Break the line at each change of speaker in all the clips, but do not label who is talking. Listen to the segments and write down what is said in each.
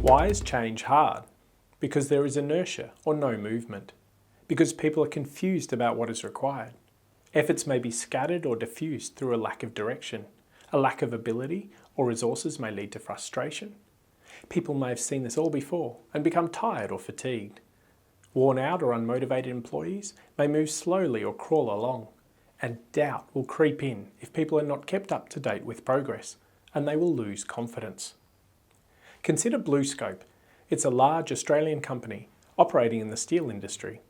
Why is change hard? Because there is inertia or no movement. Because people are confused about what is required. Efforts may be scattered or diffused through a lack of direction. A lack of ability or resources may lead to frustration. People may have seen this all before and become tired or fatigued. Worn out or unmotivated employees may move slowly or crawl along. And doubt will creep in if people are not kept up to date with progress, and they will lose confidence. Consider BlueScope. It's a large Australian company operating in the steel industry.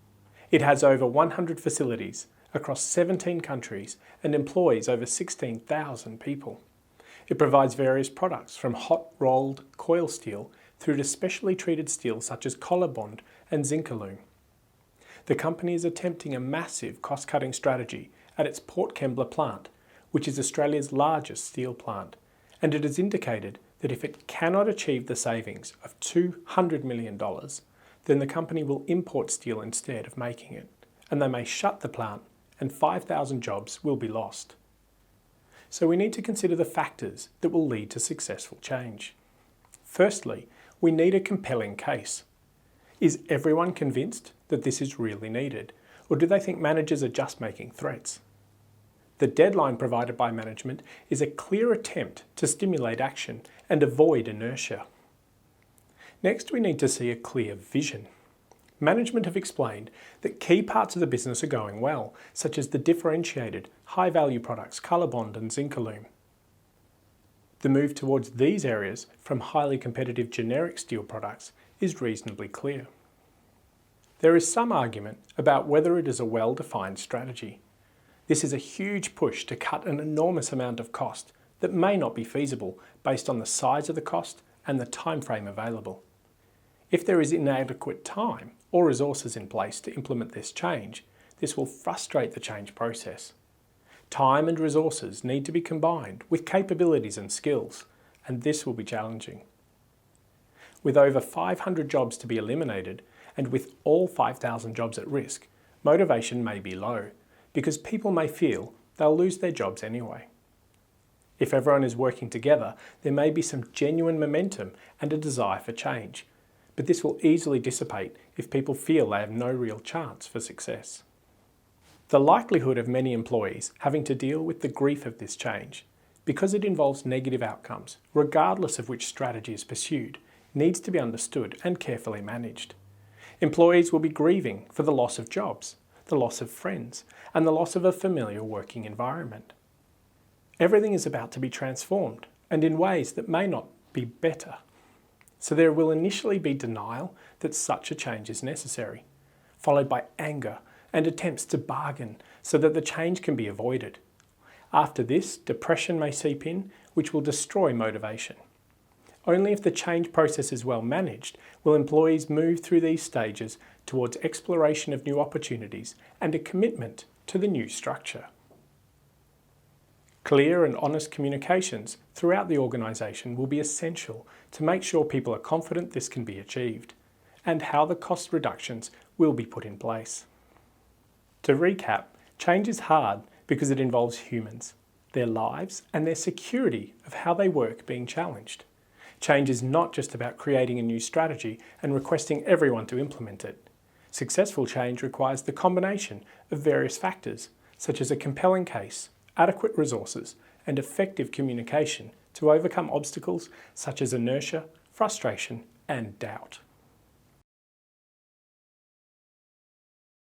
It has over 100 facilities across 17 countries and employs over 16,000 people. It provides various products from hot-rolled coil steel through to specially treated steel such as Collarbond and Zincalume. The company is attempting a massive cost-cutting strategy at its Port Kembla plant, which is Australia's largest steel plant, and it has indicated that if it cannot achieve the savings of $200 million, then the company will import steel instead of making it, and they may shut the plant and 5,000 jobs will be lost. So we need to consider the factors that will lead to successful change. Firstly, we need a compelling case. Is everyone convinced that this is really needed, or do they think managers are just making threats? The deadline provided by management is a clear attempt to stimulate action and avoid inertia. Next, we need to see a clear vision. Management have explained that key parts of the business are going well, such as the differentiated, high-value products Collarbond and Zincalume. The move towards these areas from highly competitive generic steel products is reasonably clear. There is some argument about whether it is a well-defined strategy. This is a huge push to cut an enormous amount of cost that may not be feasible based on the size of the cost and the time frame available. If there is inadequate time or resources in place to implement this change, this will frustrate the change process. Time and resources need to be combined with capabilities and skills, and this will be challenging. With over 500 jobs to be eliminated, and with all 5,000 jobs at risk, motivation may be low, because people may feel they'll lose their jobs anyway. If everyone is working together, there may be some genuine momentum and a desire for change, but this will easily dissipate if people feel they have no real chance for success. The likelihood of many employees having to deal with the grief of this change, because it involves negative outcomes, regardless of which strategy is pursued, needs to be understood and carefully managed. Employees will be grieving for the loss of jobs, the loss of friends, and the loss of a familiar working environment. Everything is about to be transformed, and in ways that may not be better. So there will initially be denial that such a change is necessary, followed by anger and attempts to bargain so that the change can be avoided. After this, depression may seep in, which will destroy motivation. Only if the change process is well managed will employees move through these stages towards exploration of new opportunities and a commitment to the new structure. Clear and honest communications throughout the organisation will be essential to make sure people are confident this can be achieved, and how the cost reductions will be put in place. To recap, change is hard because it involves humans, their lives and their security of how they work being challenged. Change is not just about creating a new strategy and requesting everyone to implement it. Successful change requires the combination of various factors, such as a compelling case, adequate resources, and effective communication to overcome obstacles such as inertia, frustration, and doubt.